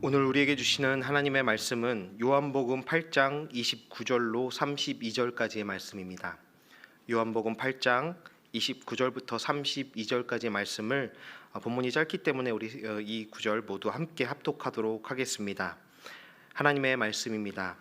오늘 우리에게 주시는 하나님의 말씀은 요한복음 8장 29절로 32절까지의 말씀입니다. 요한복음 8장 29절부터 32절까지의 말씀을 본문이 짧기 때문에 우리 이 구절 모두 함께 합독하도록 하겠습니다. 하나님의 말씀입니다.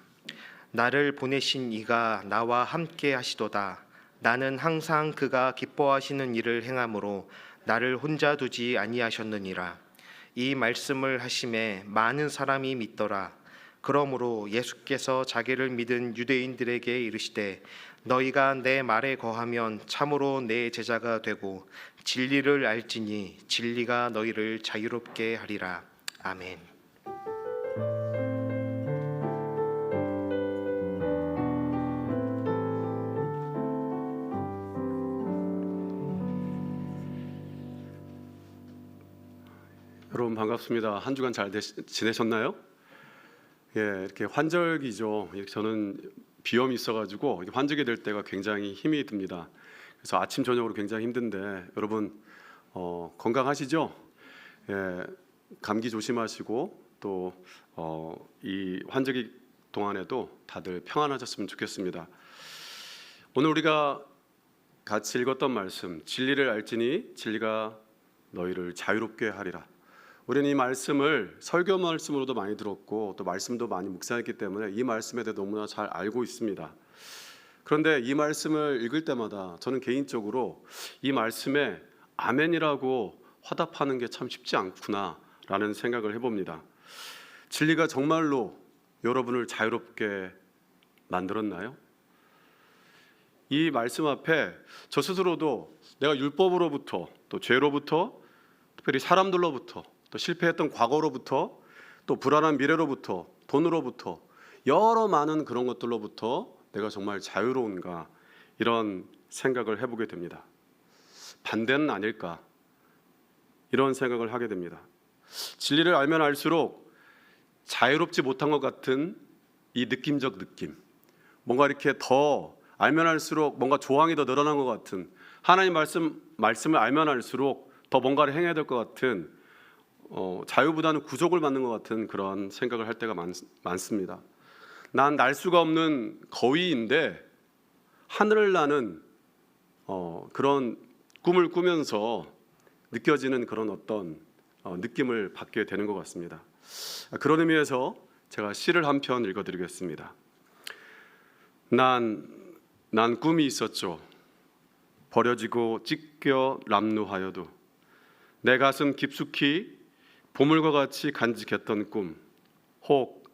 나를 보내신 이가 나와 함께 하시도다. 나는 항상 그가 기뻐하시는 일을 행함으로 나를 혼자 두지 아니하셨느니라. 이 말씀을 하심에 많은 사람이 믿더라. 그러므로 예수께서 자기를 믿은 유대인들에게 이르시되 너희가 내 말에 거하면 참으로 내 제자가 되고 진리를 알지니 진리가 너희를 자유롭게 하리라. 아멘. 여러분 반갑습니다. 한 주간 잘 지내셨나요? 예, 이렇게 환절기죠. 저는 비염이 있어가지고 환절기 될 때가 굉장히 힘이 듭니다. 그래서 아침 저녁으로 굉장히 힘든데 여러분 건강하시죠? 예, 감기 조심하시고 또 이 환절기 동안에도 다들 평안하셨으면 좋겠습니다. 오늘 우리가 같이 읽었던 말씀, 진리를 알지니 진리가 너희를 자유롭게 하리라. 우리는 이 말씀을 설교 말씀으로도 많이 들었고 또 말씀도 많이 묵상했기 때문에 이 말씀에 대해 너무나 잘 알고 있습니다. 그런데 이 말씀을 읽을 때마다 저는 개인적으로 이 말씀에 아멘이라고 화답하는 게 참 쉽지 않구나라는 생각을 해봅니다. 진리가 정말로 여러분을 자유롭게 만들었나요? 이 말씀 앞에 저 스스로도 내가 율법으로부터 또 죄로부터 특별히 사람들로부터 또 실패했던 과거로부터 또 불안한 미래로부터 돈으로부터 여러 많은 그런 것들로부터 내가 정말 자유로운가 이런 생각을 해보게 됩니다. 반대는 아닐까 이런 생각을 하게 됩니다. 진리를 알면 알수록 자유롭지 못한 것 같은 이 느낌적 느낌, 뭔가 이렇게 더 알면 알수록 뭔가 조항이 더 늘어난 것 같은, 하나님 말씀을 알면 알수록 더 뭔가를 행해야 될 것 같은 자유보다는 구속을 받는 것 같은 그런 생각을 할 때가 많습니다. 난 날 수가 없는 거위인데 하늘을 나는 그런 꿈을 꾸면서 느껴지는 그런 어떤 느낌을 받게 되는 것 같습니다. 그런 의미에서 제가 시를 한 편 읽어드리겠습니다. 난 꿈이 있었죠. 버려지고 찢겨 람루하여도 내 가슴 깊숙이 보물과 같이 간직했던 꿈, 혹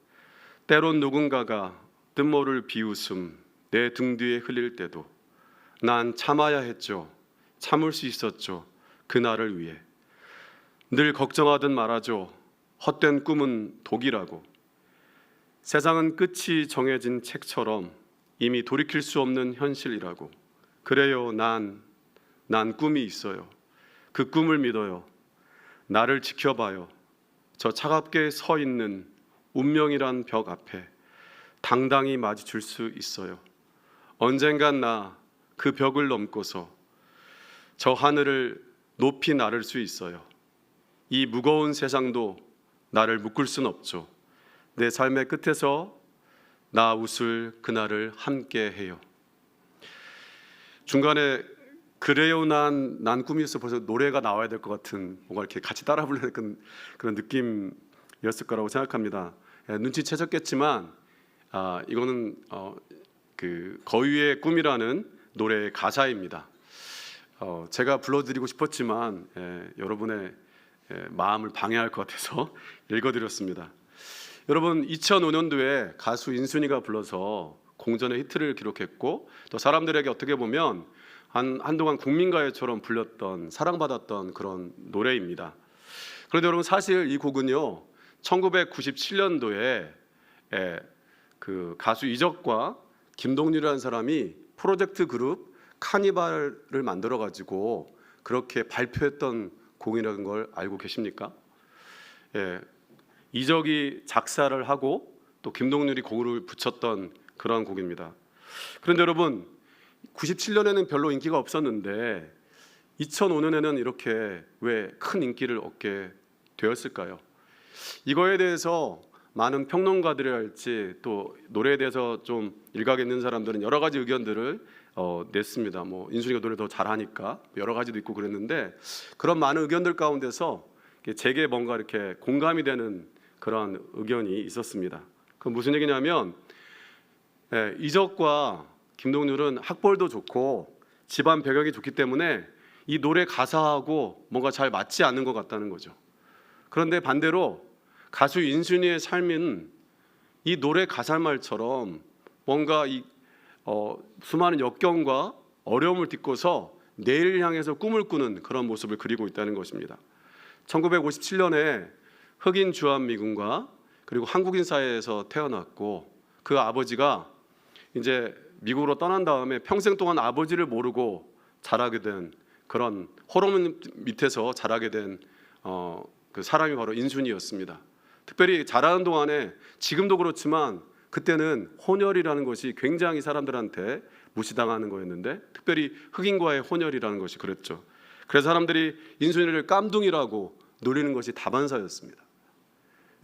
때론 누군가가 뜬모를 비웃음 내 등 뒤에 흘릴 때도 난 참아야 했죠. 참을 수 있었죠. 그날을 위해. 늘 걱정하듯 말하죠. 헛된 꿈은 독이라고. 세상은 끝이 정해진 책처럼 이미 돌이킬 수 없는 현실이라고. 그래요, 난 꿈이 있어요. 그 꿈을 믿어요. 나를 지켜봐요. 저 차갑게 서 있는 운명이란 벽 앞에 당당히 마주칠 수 있어요. 언젠간 나 그 벽을 넘고서 저 하늘을 높이 나를 수 있어요. 이 무거운 세상도 나를 묶을 순 없죠. 내 삶의 끝에서 나 웃을 그날을 함께 해요. 중간에 그래요 난 꿈이 있어 벌써 노래가 나와야 될 것 같은 뭔가 이렇게 같이 따라 부르는 그런 느낌이었을 거라고 생각합니다. 눈치채셨겠지만 이거는 그 거위의 꿈이라는 노래의 가사입니다. 제가 불러드리고 싶었지만 여러분의 마음을 방해할 것 같아서 읽어드렸습니다. 여러분 2005년도에 가수 인순이가 불러서 공전의 히트를 기록했고 또 사람들에게 어떻게 보면 한동안 국민가요처럼 불렸던 사랑받았던 그런 노래입니다. 그런데 여러분 사실 이 곡은요 1997년도에 그 가수 이적과 김동률이라는 사람이 프로젝트 그룹 카니발을 만들어 가지고 그렇게 발표했던 곡이라는 걸 알고 계십니까? 이적이 작사를 하고 또 김동률이 곡을 붙였던 그런 곡입니다. 그런데 여러분 97년에는 별로 인기가 없었는데 2005년에는 이렇게 왜 큰 인기를 얻게 되었을까요? 이거에 대해서 많은 평론가들이랄지 또 노래에 대해서 좀 일각 있는 사람들은 여러 가지 의견들을 냈습니다. 뭐 인순이가 노래 더 잘하니까 여러 가지도 있고 그랬는데, 그런 많은 의견들 가운데서 제게 뭔가 이렇게 공감이 되는 그런 의견이 있었습니다. 그 무슨 얘기냐면, 이적과 김동률은 학벌도 좋고 집안 배경이 좋기 때문에 이 노래 가사하고 뭔가 잘 맞지 않는 것 같다는 거죠. 그런데 반대로 가수 인순이의 삶은 이 노래 가사말처럼 뭔가 수많은 역경과 어려움을 딛고서 내일을 향해서 꿈을 꾸는 그런 모습을 그리고 있다는 것입니다. 1957년에 흑인 주한미군과 그리고 한국인 사회에서 태어났고, 그 아버지가 이제 미국으로 떠난 다음에 평생 동안 아버지를 모르고 자라게 된, 그런 호르몬 밑에서 자라게 된 그 사람이 바로 인순이였습니다. 특별히 자라는 동안에, 지금도 그렇지만 그때는 혼혈이라는 것이 굉장히 사람들한테 무시당하는 거였는데, 특별히 흑인과의 혼혈이라는 것이 그랬죠. 그래서 사람들이 인순이를 깜둥이라고 놀리는 것이 다반사였습니다.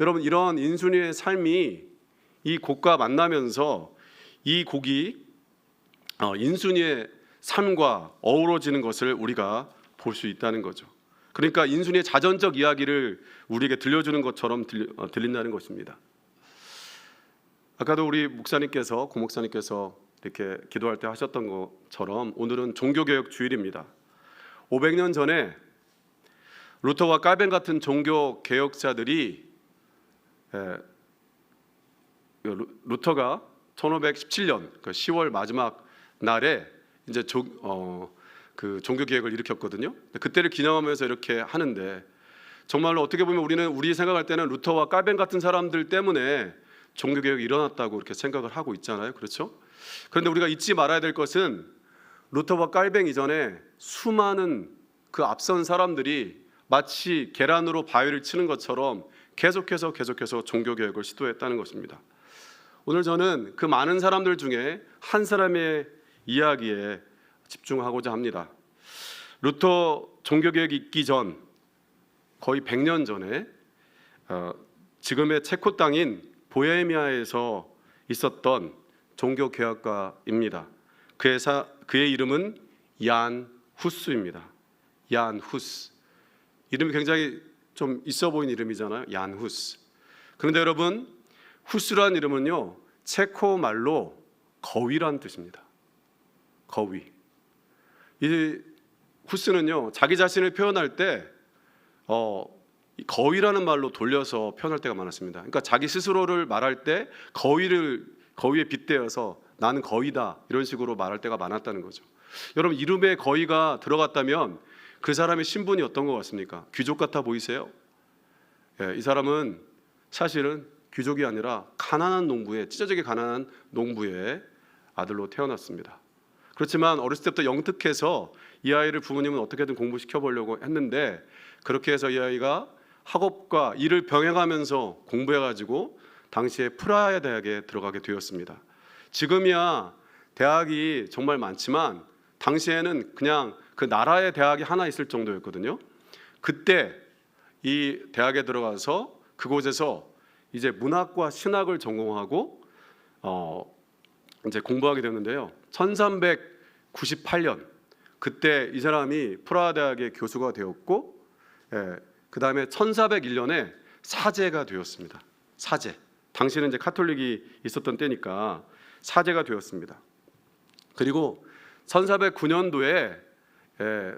여러분, 이런 인순이의 삶이 이 곡과 만나면서 이 곡이 인순이의 삶과 어우러지는 것을 우리가 볼 수 있다는 거죠. 그러니까 인순이의 자전적 이야기를 우리에게 들려주는 것처럼 들린다는 것입니다. 아까도 우리 목사님께서, 고 목사님께서 이렇게 기도할 때 하셨던 것처럼 오늘은 종교개혁 주일입니다. 500년 전에 루터와 칼빈 같은 종교 개혁자들이, 루터가 1517년 10월 마지막 날에 이제 그 종교 개혁을 일으켰거든요. 그때를 기념하면서 이렇게 하는데, 정말로 어떻게 보면 우리 생각할 때는 루터와 칼빈 같은 사람들 때문에 종교 개혁이 일어났다고 이렇게 생각을 하고 있잖아요. 그렇죠? 그런데 우리가 잊지 말아야 될 것은, 루터와 칼빈 이전에 수많은 그 앞선 사람들이 마치 계란으로 바위를 치는 것처럼 계속해서 종교 개혁을 시도했다는 것입니다. 오늘 저는 그 많은 사람들 중에 한 사람의 이야기에 집중하고자 합니다. 루터 종교개혁이 있기 전, 거의 100년 전에 지금의 체코 땅인 보헤미아에서 있었던 종교개혁가입니다. 그의 이름은 얀 후스입니다. 얀 후스. 이름이 굉장히 좀 있어 보이는 이름이잖아요. 얀 후스. 그런데 여러분, 후스라는 이름은요, 체코 말로 거위란 뜻입니다. 거위. 이 후스는요, 자기 자신을 표현할 때 거위라는 말로 돌려서 표현할 때가 많았습니다. 그러니까 자기 스스로를 말할 때 거위에 빗대어서 나는 거위다, 이런 식으로 말할 때가 많았다는 거죠. 여러분, 이름에 거위가 들어갔다면 그 사람의 신분이 어떤 것 같습니까? 귀족 같아 보이세요? 이 사람은 사실은 귀족이 아니라 가난한 농부의, 찢어지게 가난한 농부의 아들로 태어났습니다. 그렇지만 어렸을 때부터 영특해서 이 아이를 부모님은 어떻게든 공부시켜 보려고 했는데, 그렇게 해서 이 아이가 학업과 일을 병행하면서 공부해가지고 당시에 프라하 대학에 들어가게 되었습니다. 지금이야 대학이 정말 많지만 당시에는 그냥 그 나라의 대학이 하나 있을 정도였거든요. 그때 이 대학에 들어가서 그곳에서 이제 문학과 신학을 전공하고 이제 공부하게 되는데요. 1398년 그때 이 사람이 프라하 대학의 교수가 되었고, 그 다음에 1401년에 사제가 되었습니다. 사제. 당시는 이제 카톨릭이 있었던 때니까 사제가 되었습니다. 그리고 1409년도에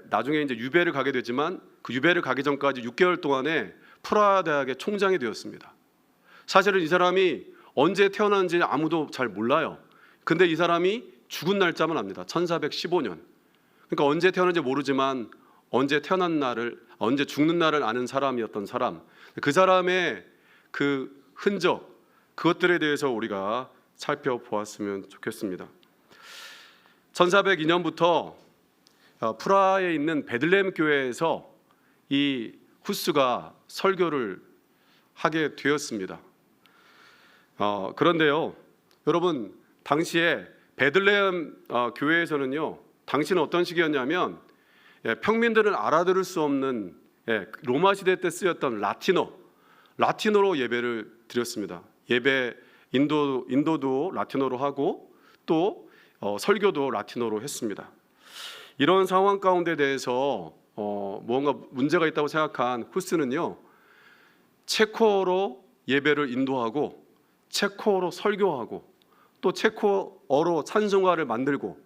나중에 이제 유배를 가게 되지만, 그 유배를 가기 전까지 6개월 동안에 프라하 대학의 총장이 되었습니다. 사실은 이 사람이 언제 태어났는지 아무도 잘 몰라요. 근데 이 사람이 죽은 날짜만 압니다. 1415년. 그러니까 언제 태어났는지 모르지만 언제 태어난 날을, 언제 죽는 날을 아는 사람이었던 사람. 그 사람의 그 흔적, 그것들에 대해서 우리가 살펴보았으면 좋겠습니다. 1402년부터 프라하에 있는 베들레헴 교회에서 이 후스가 설교를 하게 되었습니다. 그런데요, 여러분, 당시에 베들레헴 교회에서는요, 당시는 어떤 식이었냐면, 평민들은 알아들을 수 없는 로마 시대 때 쓰였던 라틴어로 예배를 드렸습니다. 예배 인도도 라틴어로 하고 또 설교도 라틴어로 했습니다. 이런 상황 가운데 대해서 뭔가 문제가 있다고 생각한 후스는요, 체코어로 예배를 인도하고 체코어로 설교하고 또 체코어로 찬송가를 만들고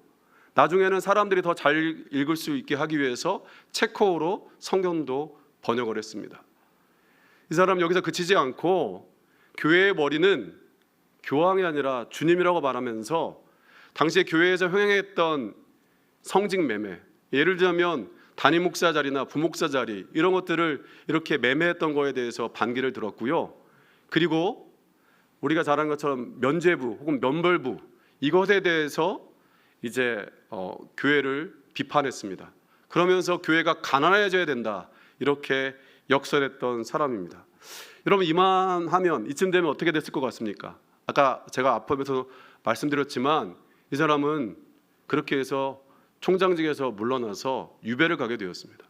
나중에는 사람들이 더 잘 읽을 수 있게 하기 위해서 체코어로 성경도 번역을 했습니다. 이 사람 여기서 그치지 않고 교회의 머리는 교황이 아니라 주님이라고 말하면서 당시에 교회에서 흥행했던 성직 매매, 예를 들면 담임 목사 자리나 부목사 자리 이런 것들을 이렇게 매매했던 거에 대해서 반기를 들었고요. 그리고 우리가 잘 아는 것처럼 면죄부 혹은 면벌부 이것에 대해서 이제 교회를 비판했습니다. 그러면서 교회가 가난해져야 된다 이렇게 역설했던 사람입니다. 여러분 이만하면 이쯤 되면 어떻게 됐을 것 같습니까? 아까 제가 앞에서 말씀드렸지만 이 사람은 그렇게 해서 총장직에서 물러나서 유배를 가게 되었습니다.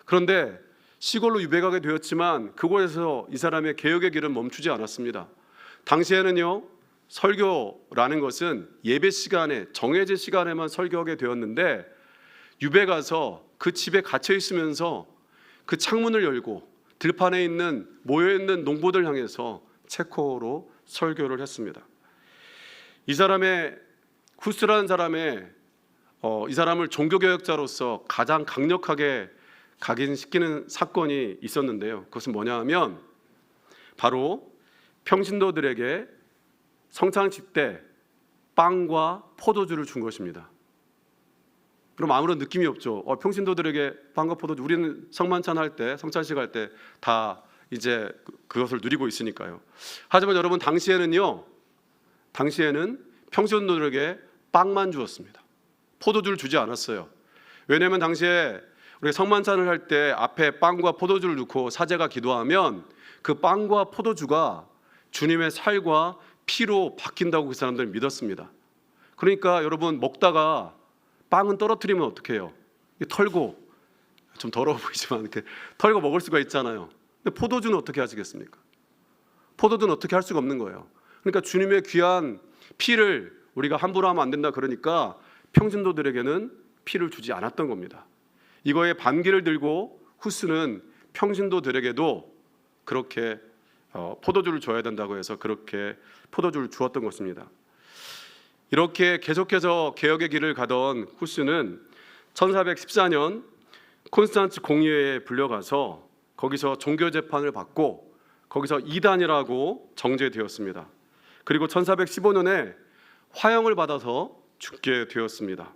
그런데 시골로 유배 가게 되었지만 그곳에서 이 사람의 개혁의 길은 멈추지 않았습니다. 당시에는요, 설교라는 것은 예배 시간에 정해진 시간에만 설교하게 되었는데 유배 가서 그 집에 갇혀 있으면서 그 창문을 열고 들판에 있는 모여있는 농부들 향해서 체코어로 설교를 했습니다. 이 사람의 후스라는 사람의 이 사람을 종교개혁자로서 가장 강력하게 각인시키는 사건이 있었는데요. 그것은 뭐냐 하면 바로 평신도들에게 성찬식 때 빵과 포도주를 준 것입니다. 그럼 아무런 느낌이 없죠. 평신도들에게 빵과 포도주, 우리는 성만찬 할 때, 성찬식 할 때 다 이제 그것을 누리고 있으니까요. 하지만 여러분 당시에는 평신도들에게 빵만 주었습니다. 포도주를 주지 않았어요. 왜냐하면 당시에 우리가 성만찬을 할 때 앞에 빵과 포도주를 넣고 사제가 기도하면 그 빵과 포도주가 주님의 살과 피로 바뀐다고 그 사람들은 믿었습니다. 그러니까 여러분 먹다가 빵은 떨어뜨리면 어떡해요? 털고, 좀 더러워 보이지만 이렇게 털고 먹을 수가 있잖아요. 근데 포도주는 어떻게 하시겠습니까? 포도주는 어떻게 할 수가 없는 거예요. 그러니까 주님의 귀한 피를 우리가 함부로 하면 안 된다 그러니까 평신도들에게는 피를 주지 않았던 겁니다. 이거에 반기를 들고 후스는 평신도들에게도 그렇게 포도주를 줘야 된다고 해서 그렇게 포도주를 주었던 것입니다. 이렇게 계속해서 개혁의 길을 가던 후스는 1414년 콘스탄츠 공의회에 불려가서 거기서 종교 재판을 받고 거기서 이단이라고 정죄되었습니다. 그리고 1415년에 화형을 받아서 죽게 되었습니다.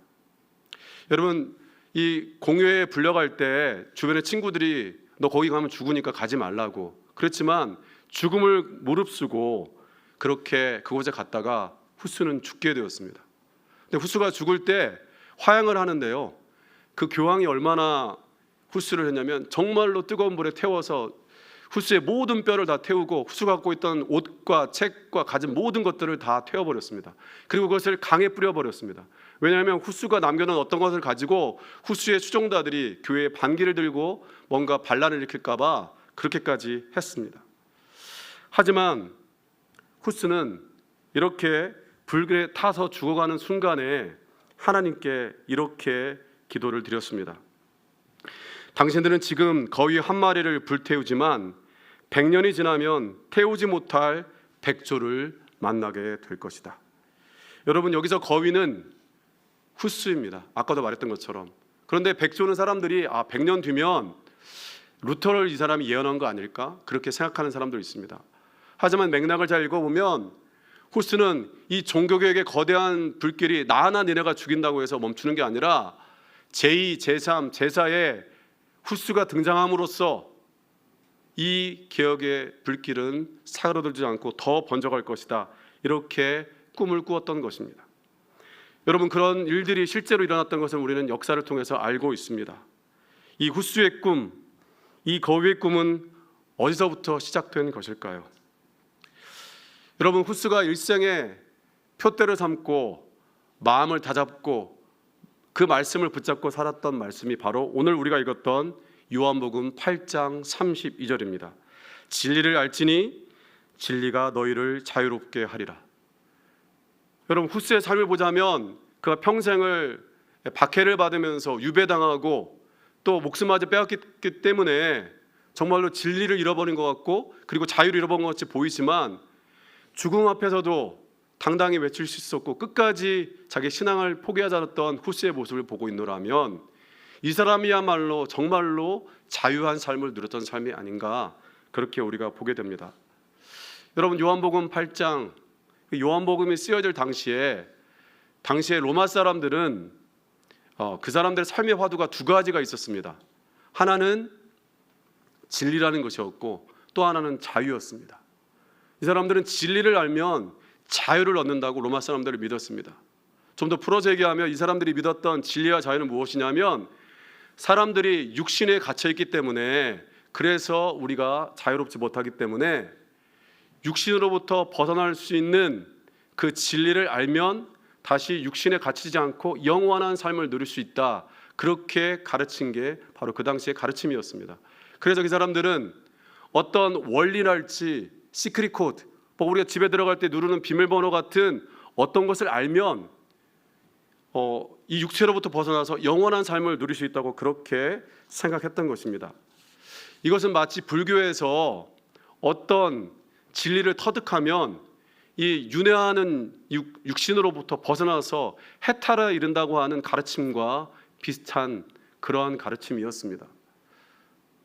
여러분 이 공회에 불려갈 때 주변의 친구들이 너 거기 가면 죽으니까 가지 말라고 그랬지만 죽음을 무릅쓰고 그렇게 그곳에 갔다가 후스는 죽게 되었습니다. 근데 후스가 죽을 때 화형을 하는데요, 그 교황이 얼마나 후스를 했냐면 정말로 뜨거운 불에 태워서 후스의 모든 뼈를 다 태우고 후스가 갖고 있던 옷과 책과 가진 모든 것들을 다 태워버렸습니다. 그리고 그것을 강에 뿌려버렸습니다. 왜냐하면 후스가 남겨놓은 어떤 것을 가지고 후스의 추종자들이 교회에 반기를 들고 뭔가 반란을 일으킬까 봐 그렇게까지 했습니다. 하지만 후스는 이렇게 불길에 타서 죽어가는 순간에 하나님께 이렇게 기도를 드렸습니다. 당신들은 지금 거위 한 마리를 불태우지만 100년이 지나면 태우지 못할 백조를 만나게 될 것이다. 여러분 여기서 거위는 후스입니다. 아까도 말했던 것처럼. 그런데 백조는 사람들이 100년 뒤면 루터를 이 사람이 예언한 거 아닐까? 그렇게 생각하는 사람도 있습니다. 하지만 맥락을 잘 읽어보면 후스는 이 종교개혁의 거대한 불길이 나 하나 니네가 죽인다고 해서 멈추는 게 아니라 제2, 제3, 제4의 후스가 등장함으로써 이 개혁의 불길은 사그러들지 않고 더 번져갈 것이다. 이렇게 꿈을 꾸었던 것입니다. 여러분 그런 일들이 실제로 일어났던 것을 우리는 역사를 통해서 알고 있습니다. 이 후스의 꿈, 이 거위의 꿈은 어디서부터 시작된 것일까요? 여러분 후스가 일생에 표대를 삼고 마음을 다잡고 그 말씀을 붙잡고 살았던 말씀이 바로 오늘 우리가 읽었던 요한복음 8장 32절입니다. 진리를 알지니 진리가 너희를 자유롭게 하리라. 여러분, 후스의 삶을 보자면 그가 평생을 박해를 받으면서 유배당하고 또 목숨마저 빼앗겼기 때문에 정말로 진리를 잃어버린 것 같고, 그리고 자유를 잃어버린 것 같이 보이지만 죽음 앞에서도 당당히 외칠 수 있었고 끝까지 자기 신앙을 포기하지 않았던 후스의 모습을 보고 있노라면 이 사람이야말로 정말로 자유한 삶을 누렸던 삶이 아닌가, 그렇게 우리가 보게 됩니다. 여러분, 요한복음 8장, 요한복음이 쓰여질 당시에 로마 사람들은 그 사람들의 삶의 화두가 두 가지가 있었습니다. 하나는 진리라는 것이었고 또 하나는 자유였습니다. 이 사람들은 진리를 알면 자유를 얻는다고 로마 사람들을 믿었습니다. 좀 더 풀어서 얘기하면 이 사람들이 믿었던 진리와 자유는 무엇이냐면, 사람들이 육신에 갇혀 있기 때문에, 그래서 우리가 자유롭지 못하기 때문에 육신으로부터 벗어날 수 있는 그 진리를 알면 다시 육신에 갇히지 않고 영원한 삶을 누릴 수 있다, 그렇게 가르친 게 바로 그 당시의 가르침이었습니다. 그래서 그 사람들은 어떤 원리랄지 시크릿 코드, 우리가 집에 들어갈 때 누르는 비밀번호 같은 어떤 것을 알면 이 육체로부터 벗어나서 영원한 삶을 누릴 수 있다고 그렇게 생각했던 것입니다. 이것은 마치 불교에서 어떤 진리를 터득하면 이 윤회하는 육신으로부터 벗어나서 해탈을 이룬다고 하는 가르침과 비슷한 그러한 가르침이었습니다.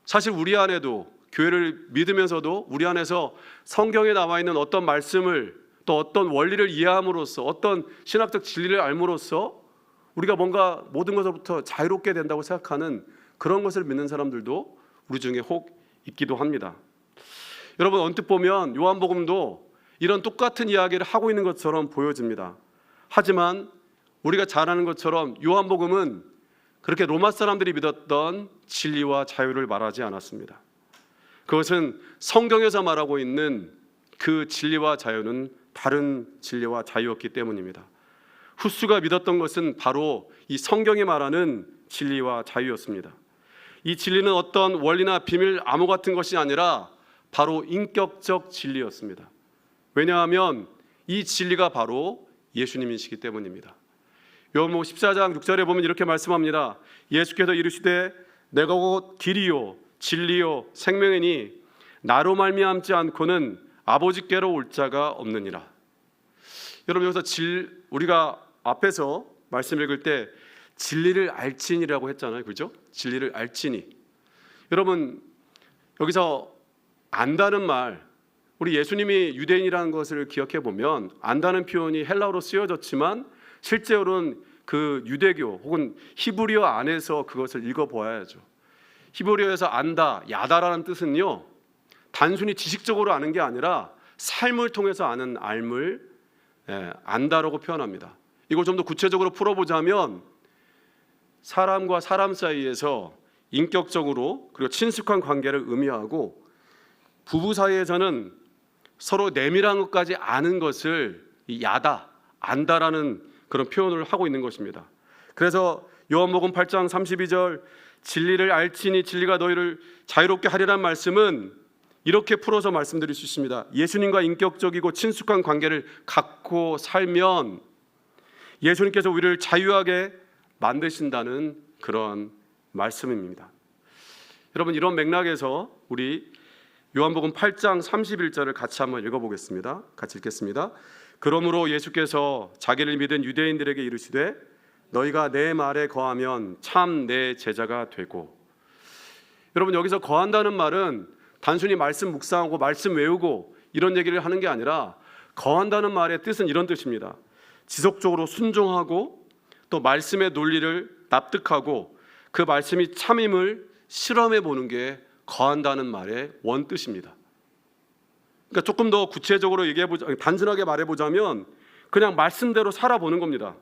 사실 우리 안에도, 교회를 믿으면서도 우리 안에서 성경에 나와 있는 어떤 말씀을, 또 어떤 원리를 이해함으로써, 어떤 신학적 진리를 알므로써 우리가 뭔가 모든 것으로부터 자유롭게 된다고 생각하는 그런 것을 믿는 사람들도 우리 중에 혹 있기도 합니다. 여러분, 언뜻 보면 요한복음도 이런 똑같은 이야기를 하고 있는 것처럼 보여집니다. 하지만 우리가 잘 아는 것처럼 요한복음은 그렇게 로마 사람들이 믿었던 진리와 자유를 말하지 않았습니다. 그것은 성경에서 말하고 있는 그 진리와 자유는 다른 진리와 자유였기 때문입니다. 후스가 믿었던 것은 바로 이 성경이 말하는 진리와 자유였습니다. 이 진리는 어떤 원리나 비밀 암호 같은 것이 아니라 바로 인격적 진리였습니다. 왜냐하면 이 진리가 바로 예수님이시기 때문입니다. 요한복음 14장 6절에 보면 이렇게 말씀합니다. 예수께서 이르시되 내가 곧 길이요 진리요 생명이니 나로 말미암지 않고는 아버지께로 올 자가 없느니라. 여러분, 여기서 우리가 앞에서 말씀 읽을 때 진리를 알지니라고 했잖아요, 그렇죠? 진리를 알지니. 여러분, 여기서 안다는 말, 우리 예수님이 유대인이라는 것을 기억해 보면 안다는 표현이 헬라어로 쓰여졌지만 실제로는 그 유대교 혹은 히브리어 안에서 그것을 읽어보아야죠. 히브리어에서 안다, 야다라는 뜻은요, 단순히 지식적으로 아는 게 아니라 삶을 통해서 아는 알을 안다라고 표현합니다. 이걸 좀 더 구체적으로 풀어보자면 사람과 사람 사이에서 인격적으로 그리고 친숙한 관계를 의미하고, 부부 사이에서는 서로 내밀한 것까지 아는 것을 야다, 안다라는 그런 표현을 하고 있는 것입니다. 그래서 요한복음 8장 32절 진리를 알지니 진리가 너희를 자유롭게 하리라는 말씀은 이렇게 풀어서 말씀드릴 수 있습니다. 예수님과 인격적이고 친숙한 관계를 갖고 살면 예수님께서 우리를 자유하게 만드신다는 그런 말씀입니다. 여러분, 이런 맥락에서 우리 요한복음 8장 31절을 같이 한번 읽어보겠습니다. 같이 읽겠습니다. 그러므로 예수께서 자기를 믿은 유대인들에게 이르시되 너희가 내 말에 거하면 참 내 제자가 되고. 여러분, 여기서 거한다는 말은 단순히 말씀 묵상하고 말씀 외우고 이런 얘기를 하는 게 아니라, 거한다는 말의 뜻은 이런 뜻입니다. 지속적으로 순종하고 또 말씀의 논리를 납득하고 그 말씀이 참임을 실험해 보는 게 거한다는 말의 원뜻입니다. 그러니까 조금 더 구체적으로 단순하게 말해보자면 그냥 말씀대로 살아보는 겁니다.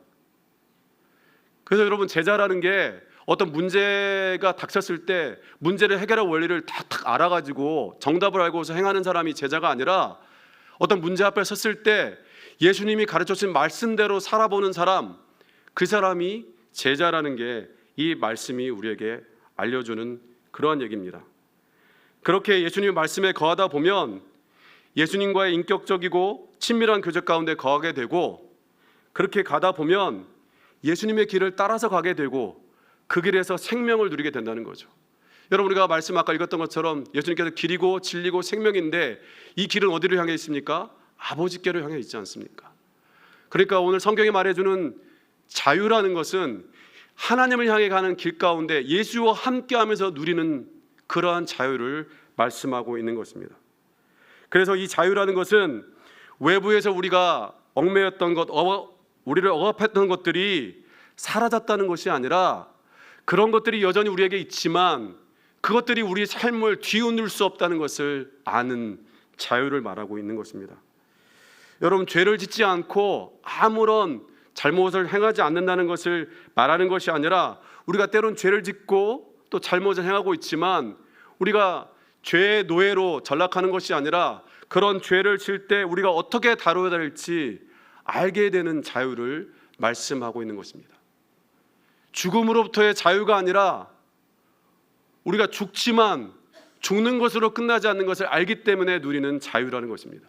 그래서 여러분, 제자라는 게 어떤 문제가 닥쳤을 때 문제를 해결할 원리를 다 알아가지고 정답을 알고서 행하는 사람이 제자가 아니라, 어떤 문제 앞에 섰을 때 예수님이 가르쳐주신 말씀대로 살아보는 사람, 그 사람이 제자라는 게 이 말씀이 우리에게 알려주는 그러한 얘기입니다. 그렇게 예수님의 말씀에 거하다 보면 예수님과의 인격적이고 친밀한 교제 가운데 거하게 되고, 그렇게 가다 보면 예수님의 길을 따라서 가게 되고 그 길에서 생명을 누리게 된다는 거죠. 여러분, 우리가 말씀 아까 읽었던 것처럼 예수님께서 길이고 진리고 생명인데 이 길은 어디를 향해 있습니까? 아버지께로 향해 있지 않습니까? 그러니까 오늘 성경이 말해주는 자유라는 것은 하나님을 향해 가는 길 가운데 예수와 함께하면서 누리는 그러한 자유를 말씀하고 있는 것입니다. 그래서 이 자유라는 것은 외부에서 우리가 얽매였던 것, 우리를 억압했던 것들이 사라졌다는 것이 아니라 그런 것들이 여전히 우리에게 있지만 그것들이 우리의 삶을 뒤흔들 수 없다는 것을 아는 자유를 말하고 있는 것입니다. 여러분, 죄를 짓지 않고 아무런 잘못을 행하지 않는다는 것을 말하는 것이 아니라, 우리가 때론 죄를 짓고 또 잘못을 행하고 있지만 우리가 죄의 노예로 전락하는 것이 아니라 그런 죄를 질 때 우리가 어떻게 다뤄야 될지 알게 되는 자유를 말씀하고 있는 것입니다. 죽음으로부터의 자유가 아니라 우리가 죽지만 죽는 것으로 끝나지 않는 것을 알기 때문에 누리는 자유라는 것입니다.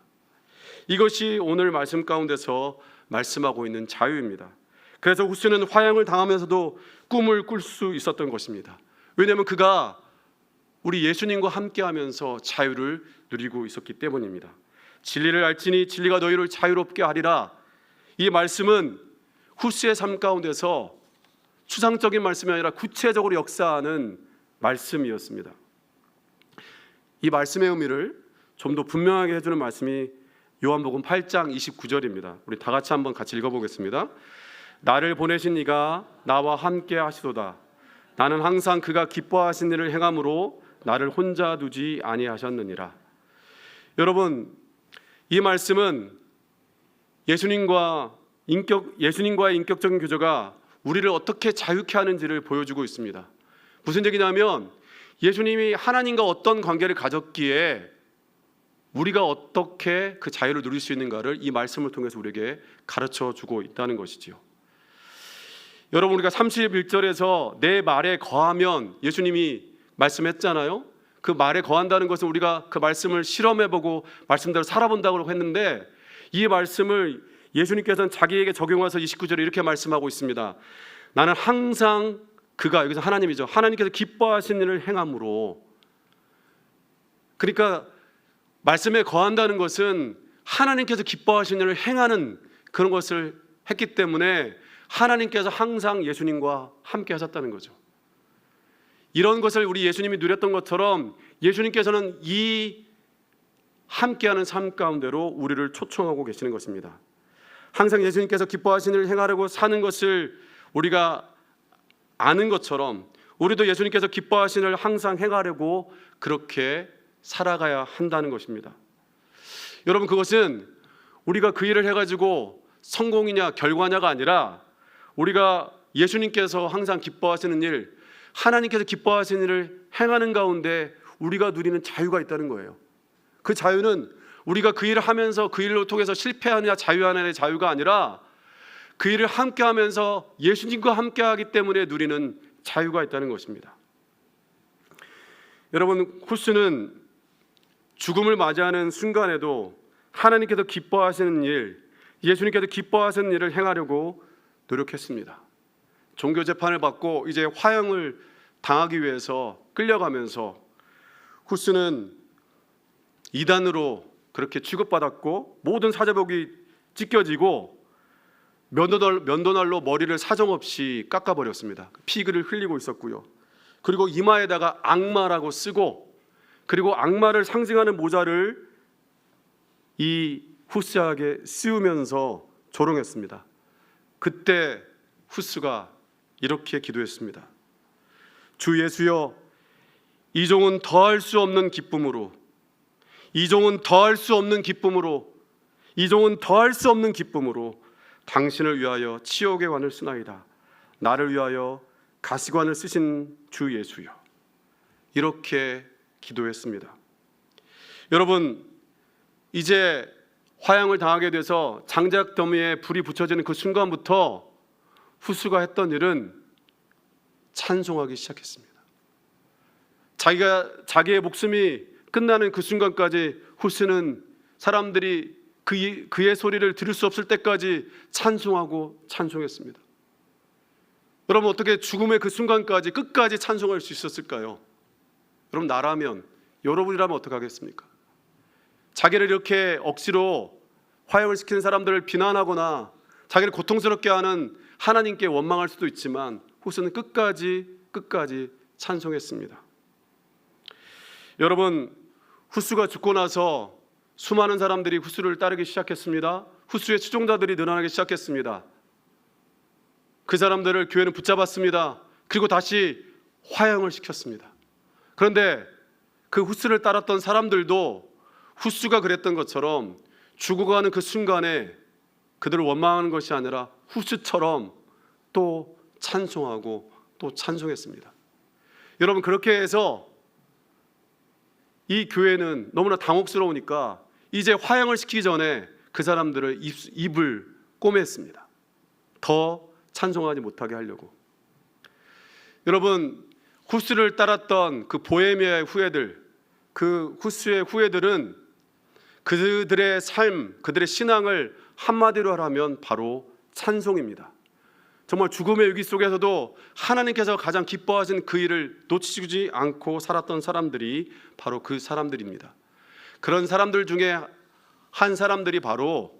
이것이 오늘 말씀 가운데서 말씀하고 있는 자유입니다. 그래서 후스는 화형을 당하면서도 꿈을 꿀 수 있었던 것입니다. 왜냐하면 그가 우리 예수님과 함께하면서 자유를 누리고 있었기 때문입니다. 진리를 알지니 진리가 너희를 자유롭게 하리라. 이 말씀은 후스의 삶 가운데서 추상적인 말씀이 아니라 구체적으로 역사하는 말씀이었습니다. 이 말씀의 의미를 좀 더 분명하게 해주는 말씀이 요한복음 8장 29절입니다. 우리 다 같이 한번 같이 읽어보겠습니다. 나를 보내신 이가 나와 함께 하시도다. 나는 항상 그가 기뻐하신 일을 행함으로 나를 혼자 두지 아니하셨느니라. 여러분, 이 말씀은 예수님과의 인격적인 교제가 우리를 어떻게 자유케 하는지를 보여주고 있습니다. 무슨 얘기냐면 예수님이 하나님과 어떤 관계를 가졌기에 우리가 어떻게 그 자유를 누릴 수 있는가를 이 말씀을 통해서 우리에게 가르쳐주고 있다는 것이지요. 여러분, 우리가 31절에서 내 말에 거하면 예수님이 말씀했잖아요. 그 말에 거한다는 것은 우리가 그 말씀을 실험해보고 말씀대로 살아본다고 했는데, 이 말씀을 예수님께서는 자기에게 적용해서 29절에 이렇게 말씀하고 있습니다. 나는 항상 그가, 여기서 하나님이죠, 하나님께서 기뻐하신 일을 행함으로. 그러니까 말씀에 거한다는 것은 하나님께서 기뻐하신 일을 행하는 그런 것을 했기 때문에 하나님께서 항상 예수님과 함께 하셨다는 거죠. 이런 것을 우리 예수님이 누렸던 것처럼 예수님께서는 이 함께하는 삶 가운데로 우리를 초청하고 계시는 것입니다. 항상 예수님께서 기뻐하신 일을 행하려고 사는 것을 우리가 아는 것처럼 우리도 예수님께서 기뻐하신 일을 항상 행하려고 그렇게 살아가야 한다는 것입니다. 여러분, 그것은 우리가 그 일을 해가지고 성공이냐 결과냐가 아니라 우리가 예수님께서 항상 기뻐하시는 일, 하나님께서 기뻐하시는 일을 행하는 가운데 우리가 누리는 자유가 있다는 거예요. 그 자유는 우리가 그 일을 하면서 그 일로 통해서 실패하느냐 자유하느냐의 자유가 아니라 그 일을 함께하면서 예수님과 함께하기 때문에 누리는 자유가 있다는 것입니다. 여러분, 후스는 죽음을 맞이하는 순간에도 하나님께서 기뻐하시는 일, 예수님께서 기뻐하시는 일을 행하려고 노력했습니다. 종교 재판을 받고 이제 화형을 당하기 위해서 끌려가면서 후스는 이단으로 그렇게 취급받았고 모든 사제복이 찢겨지고 면도날로 머리를 사정없이 깎아버렸습니다. 피를 흘리고 있었고요. 그리고 이마에다가 악마라고 쓰고, 그리고 악마를 상징하는 모자를 이 후스에게 씌우면서 조롱했습니다. 그때 후스가 이렇게 기도했습니다. 주 예수여, 이 종은 더할 수 없는 기쁨으로, 이 종은 더할 수 없는 기쁨으로, 이 종은 더할 수 없는 기쁨으로 당신을 위하여 치욕의 관을 쓰나이다. 나를 위하여 가시관을 쓰신 주 예수여. 이렇게 기도했습니다. 여러분, 이제 화형을 당하게 돼서 장작 더미에 불이 붙여지는 그 순간부터 후스가 했던 일은 찬송하기 시작했습니다. 자기의 목숨이 끝나는 그 순간까지 후스는 사람들이 그의 소리를 들을 수 없을 때까지 찬송하고 찬송했습니다. 여러분, 어떻게 죽음의 그 순간까지 끝까지 찬송할 수 있었을까요? 여러분, 나라면, 여러분이라면 어떻게 하겠습니까? 자기를 이렇게 억지로 화형을 시키는 사람들을 비난하거나 자기를 고통스럽게 하는 하나님께 원망할 수도 있지만 후스는 끝까지 찬송했습니다. 여러분, 후스가 죽고 나서 수많은 사람들이 후스를 따르기 시작했습니다. 후스의 추종자들이 늘어나기 시작했습니다. 그 사람들을 교회는 붙잡았습니다. 그리고 다시 화형을 시켰습니다. 그런데 그 후스를 따랐던 사람들도 후스가 그랬던 것처럼 죽어가는 그 순간에 그들을 원망하는 것이 아니라 후스처럼 또 찬송하고 또 찬송했습니다. 여러분, 그렇게 해서 이 교회는 너무나 당혹스러우니까 이제 화형을 시키기 전에 그 사람들을 입을 꼬맸습니다. 더 찬송하지 못하게 하려고. 여러분, 후스를 따랐던 그 보헤미아의 후예들, 그 후스의 후예들은 그들의 삶, 그들의 신앙을 한마디로 하라면 바로 찬송입니다. 정말 죽음의 위기 속에서도 하나님께서 가장 기뻐하신 그 일을 놓치지 않고 살았던 사람들이 바로 그 사람들입니다. 그런 사람들 중에 한 사람들이 바로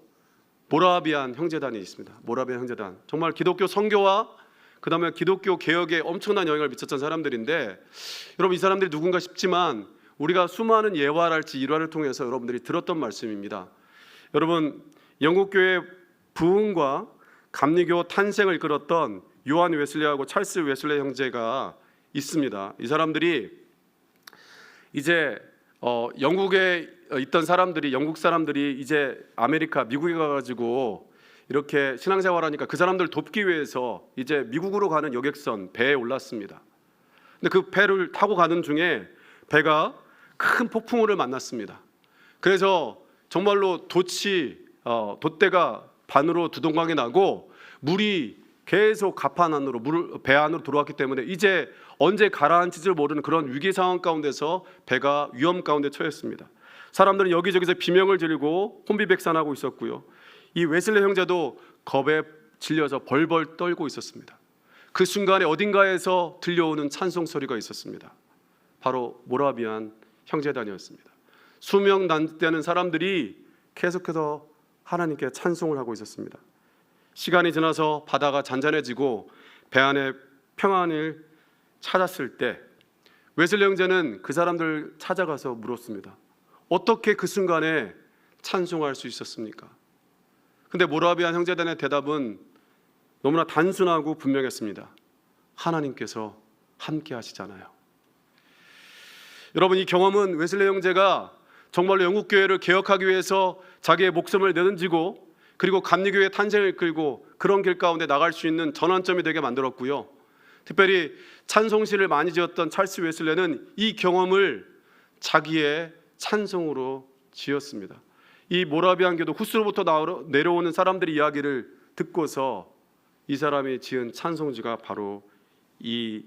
모라비안 형제단이 있습니다. 모라비안 형제단, 정말 기독교 선교와 그 다음에 기독교 개혁에 엄청난 영향을 미쳤던 사람들인데, 여러분, 이 사람들이 누군가 싶지만 우리가 수많은 예화랄지 일화를 통해서 여러분들이 들었던 말씀입니다. 여러분, 영국교회 부흥과 감리교 탄생을 이끌었던 요한 웨슬레하고 찰스 웨슬레 형제가 있습니다. 이 사람들이 이제 영국에 있던 사람들이, 영국 사람들이 이제 아메리카, 미국에 가가지고 이렇게 신앙생활하니까 그 사람들 돕기 위해서 이제 미국으로 가는 여객선 배에 올랐습니다. 근데 그 배를 타고 가는 중에 배가 큰 폭풍우를 만났습니다. 그래서 정말로 돛대가 반으로 두동강이 나고 물이 계속 갑판 안으로, 배 안으로 들어왔기 때문에 이제 언제 가라앉을지 모르는 그런 위기 상황 가운데서 배가 위험 가운데 처했습니다. 사람들은 여기저기서 비명을 지르고 혼비백산하고 있었고요. 이 웨슬레 형제도 겁에 질려서 벌벌 떨고 있었습니다. 그 순간에 어딘가에서 들려오는 찬송 소리가 있었습니다. 바로 모라비안 형제단이었습니다. 수명 난되는 사람들이 계속해서 하나님께 찬송을 하고 있었습니다. 시간이 지나서 바다가 잔잔해지고 배 안에 평안을 찾았을 때 웨슬레 형제는 그 사람들 찾아가서 물었습니다. 어떻게 그 순간에 찬송할 수 있었습니까? 근데 모라비안 형제단의 대답은 너무나 단순하고 분명했습니다. 하나님께서 함께 하시잖아요. 여러분, 이 경험은 웨슬레 형제가 정말로 영국교회를 개혁하기 위해서 자기의 목숨을 내던지고 그리고 감리교회의 탄생을 이끌고 그런 길 가운데 나갈 수 있는 전환점이 되게 만들었고요. 특별히 찬송시를 많이 지었던 찰스 웨슬레는 이 경험을 자기의 찬송으로 지었습니다. 이 모라비안교도 후스로부터 내려오는 사람들의 이야기를 듣고서 이 사람이 지은 찬송지가 바로 이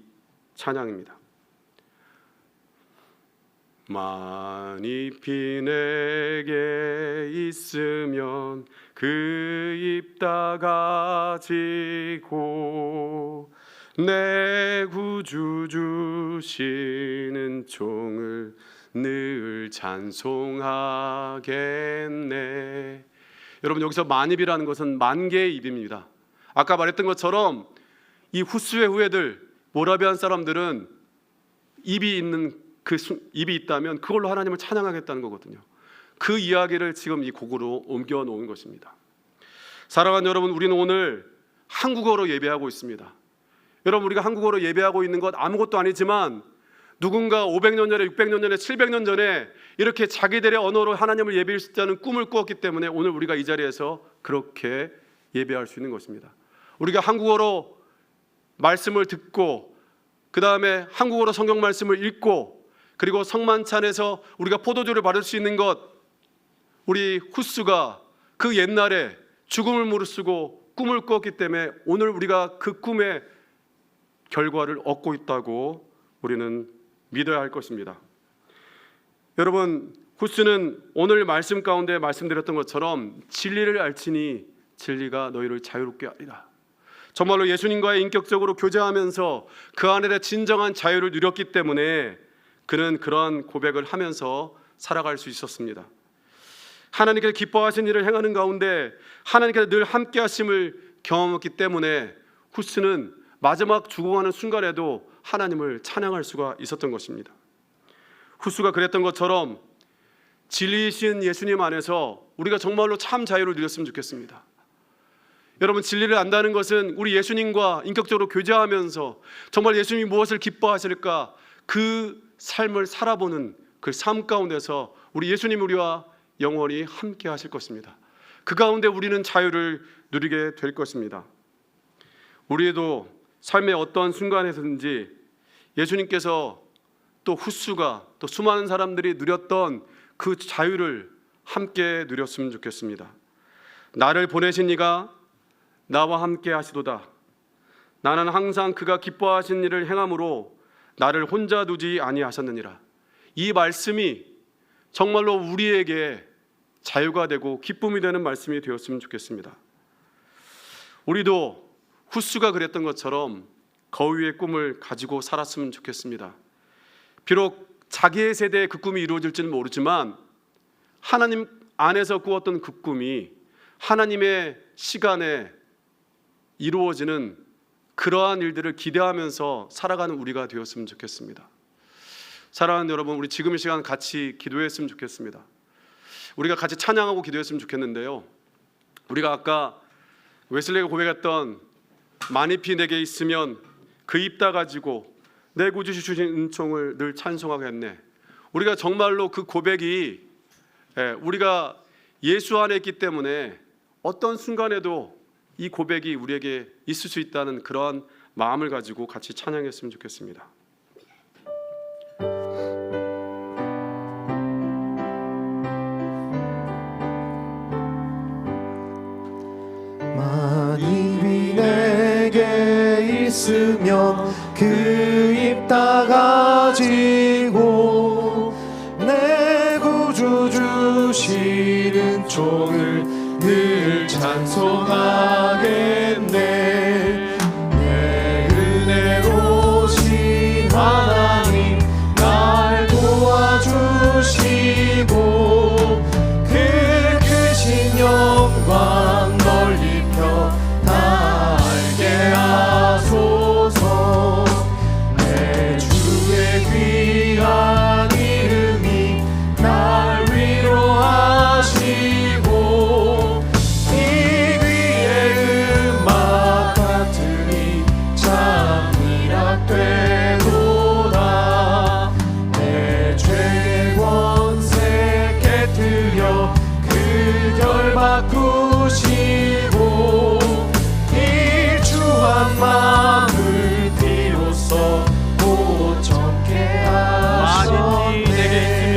찬양입니다. 만잎이 내게 있으면 그 잎 다 가지고 내 구주 주시는 종을 늘 찬송하겠네. 여러분, 여기서 만잎이라는 것은 만 개의 잎입니다. 아까 말했던 것처럼 이 후스의 후예들, 모라비안 사람들은 입이 있다면 그걸로 하나님을 찬양하겠다는 거거든요. 그 이야기를 지금 이 곡으로 옮겨 놓은 것입니다. 사랑하는 여러분, 우리는 오늘 한국어로 예배하고 있습니다. 여러분, 우리가 한국어로 예배하고 있는 것 아무것도 아니지만 누군가 500년 전에, 600년 전에, 700년 전에 이렇게 자기들의 언어로 하나님을 예배할 수 있다는 꿈을 꾸었기 때문에 오늘 우리가 이 자리에서 그렇게 예배할 수 있는 것입니다. 우리가 한국어로 말씀을 듣고 그 다음에 한국어로 성경 말씀을 읽고 그리고 성만찬에서 우리가 포도주를 받을 수 있는 것, 우리 후스가 그 옛날에 죽음을 무릅쓰고 꿈을 꾸었기 때문에 오늘 우리가 그 꿈의 결과를 얻고 있다고 우리는 믿어야 할 것입니다. 여러분, 후스는 오늘 말씀 가운데 말씀드렸던 것처럼 진리를 알지니 진리가 너희를 자유롭게 하리라. 정말로 예수님과의 인격적으로 교제하면서 그 안에 진정한 자유를 누렸기 때문에 그는 그러한 고백을 하면서 살아갈 수 있었습니다. 하나님께서 기뻐하신 일을 행하는 가운데 하나님께서 늘 함께 하심을 경험했기 때문에 후스는 마지막 죽어가는 순간에도 하나님을 찬양할 수가 있었던 것입니다. 후스가 그랬던 것처럼 진리이신 예수님 안에서 우리가 정말로 참 자유를 누렸으면 좋겠습니다. 여러분, 진리를 안다는 것은 우리 예수님과 인격적으로 교제하면서 정말 예수님이 무엇을 기뻐하실까 그 삶을 살아보는 그 삶 가운데서 우리 예수님 우리와 영원히 함께 하실 것입니다. 그 가운데 우리는 자유를 누리게 될 것입니다. 우리도 삶의 어떠한 순간에서든지 예수님께서 또 후스가 또 수많은 사람들이 누렸던 그 자유를 함께 누렸으면 좋겠습니다. 나를 보내신 이가 나와 함께 하시도다. 나는 항상 그가 기뻐하신 일을 행함으로 나를 혼자 두지 아니하셨느니라. 이 말씀이 정말로 우리에게 자유가 되고 기쁨이 되는 말씀이 되었으면 좋겠습니다. 우리도 후스가 그랬던 것처럼 거위의 꿈을 가지고 살았으면 좋겠습니다. 비록 자기의 세대에 그 꿈이 이루어질지는 모르지만 하나님 안에서 꾸었던 그 꿈이 하나님의 시간에 이루어지는 그러한 일들을 기대하면서 살아가는 우리가 되었으면 좋겠습니다. 사랑하는 여러분, 우리 지금 이 시간 같이 기도했으면 좋겠습니다. 우리가 같이 찬양하고 기도했으면 좋겠는데요, 우리가 아까 웨슬리가 고백했던 만입히 내게 있으면 그 입 다 가지고 내 구주 주신 은총을 늘 찬송하겠네. 우리가 정말로 그 고백이 우리가 예수 안에 있기 때문에 어떤 순간에도 이 고백이 우리에게 있을 수 있다는 그러한 마음을 가지고 같이 찬양했으면 좋겠습니다. 만입이 내게 있으면 그 입 다 가지고 내 구주 주신 은총을 늘 찬송하겠네. 내 은혜로우신 하나님 날 도와주시고 그 크신 영광 널리 펴 다 알게 하소서. 내 주의 귀한 이름이 날 위로하시고 이 귀의 음악 같으니 참 미락되도다. 내 죄의 권세 깨뜨려 그 결 바꾸시고 일주한 마음을 비로소 고쳤게 하셨네.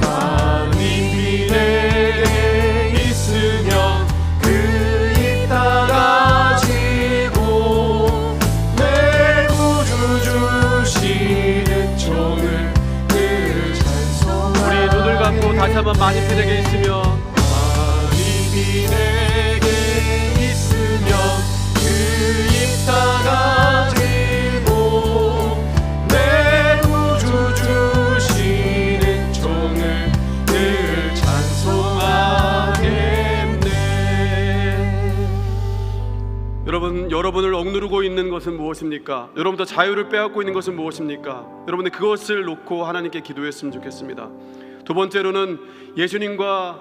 만입이 내게 있으면 그 입 다 가지고 내 구주 주신 은총을 늘 찬송하겠네. 우리 눈을 감고 다시 한번 만입히 내게 있으면 만입이 내게 있으면 그 입 다 가지고 내 구주 주신 은총을 늘 찬송하겠네. 여러분을 억누르고 있는 것은 무엇입니까? 여러분도 자유를 빼앗고 있는 것은 무엇입니까? 여러분들 그것을 놓고 하나님께 기도했으면 좋겠습니다. 두 번째로는 예수님과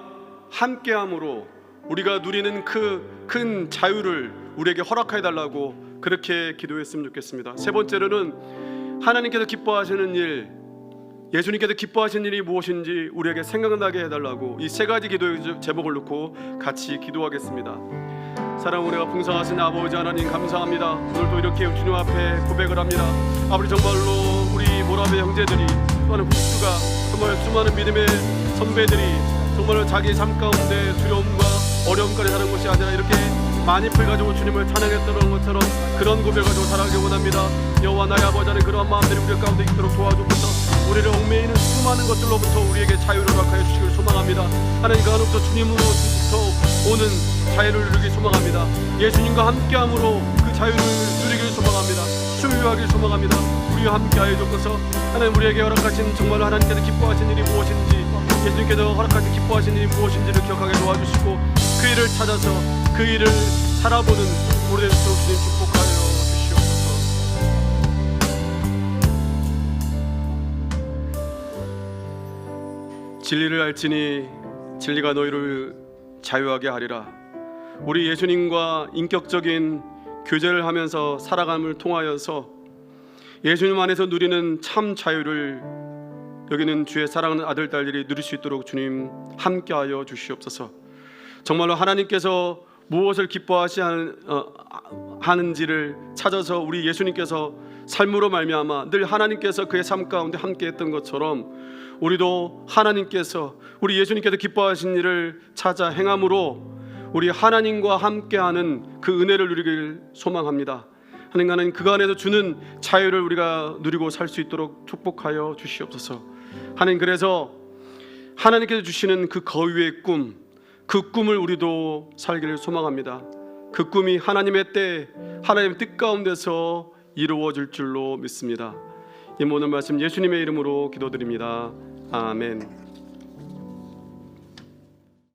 함께함으로 우리가 누리는 그 큰 자유를 우리에게 허락해 달라고 그렇게 기도했으면 좋겠습니다. 세 번째로는 하나님께서 기뻐하시는 일, 예수님께서 기뻐하시는 일이 무엇인지 우리에게 생각나게 해달라고 이 세 가지 기도의 제목을 놓고 같이 기도하겠습니다. 사랑하는 우리가 풍성하신 아버지 하나님 감사합니다. 오늘도 이렇게 주님 앞에 고백을 합니다. 아버지, 정말로 우리 모라베 형제들이 또한 후스가 정말 수많은 믿음의 선배들이 정말로 자기 삶 가운데 두려움과 어려움까지 사는 것이 아니라 이렇게 만입을 가지고 주님을 찬양했던 것처럼 그런 고백을 가지고 살아가기 원합니다. 여호와 나의 아버지 하나님, 그러한 마음들이 우리 가운데 있도록 도와주옵소서. 우리를 얽매이는 수많은 것들로부터 우리에게 자유를 허락하여 주시길 소망합니다. 하나님 그 안으로부터 주님으로부터 오는 자유를 누리길 소망합니다. 예수님과 함께함으로 그 자유를 누리길 소망합니다. 소유하길 소망합니다. 우리와 함께하여 주옵소서. 하나님 우리에게 허락하신 정말로 하나님께서 기뻐하신 일이 무엇인지, 예수님께서 허락하신 기뻐하신 일이 무엇인지를 기억하게 도와주시고 그 일을 찾아서 그 일을 살아보는 우리 될 수 주님 축복하여 주시옵소서. 진리를 알지니 진리가 너희를 자유하게 하리라. 우리 예수님과 인격적인 교제를 하면서 살아감을 통하여서 예수님 안에서 누리는 참 자유를 여기는 주의 사랑하는 아들 딸들이 누릴 수 있도록 주님 함께하여 주시옵소서. 정말로 하나님께서 무엇을 기뻐하시는지를 찾아서 우리 예수님께서 삶으로 말미암아 늘 하나님께서 그의 삶 가운데 함께했던 것처럼 우리도 하나님께서 우리 예수님께서 기뻐하신 일을 찾아 행함으로 우리 하나님과 함께하는 그 은혜를 누리길 소망합니다. 하나님 그 안에서 주는 자유를 우리가 누리고 살 수 있도록 축복하여 주시옵소서. 하나님 그래서 하나님께서 주시는 그 거위의 꿈, 그 꿈을 우리도 살기를 소망합니다. 그 꿈이 하나님의 때 하나님의 뜻 가운데서 이루어질 줄로 믿습니다. 이 모든 말씀 예수님의 이름으로 기도드립니다. 아멘.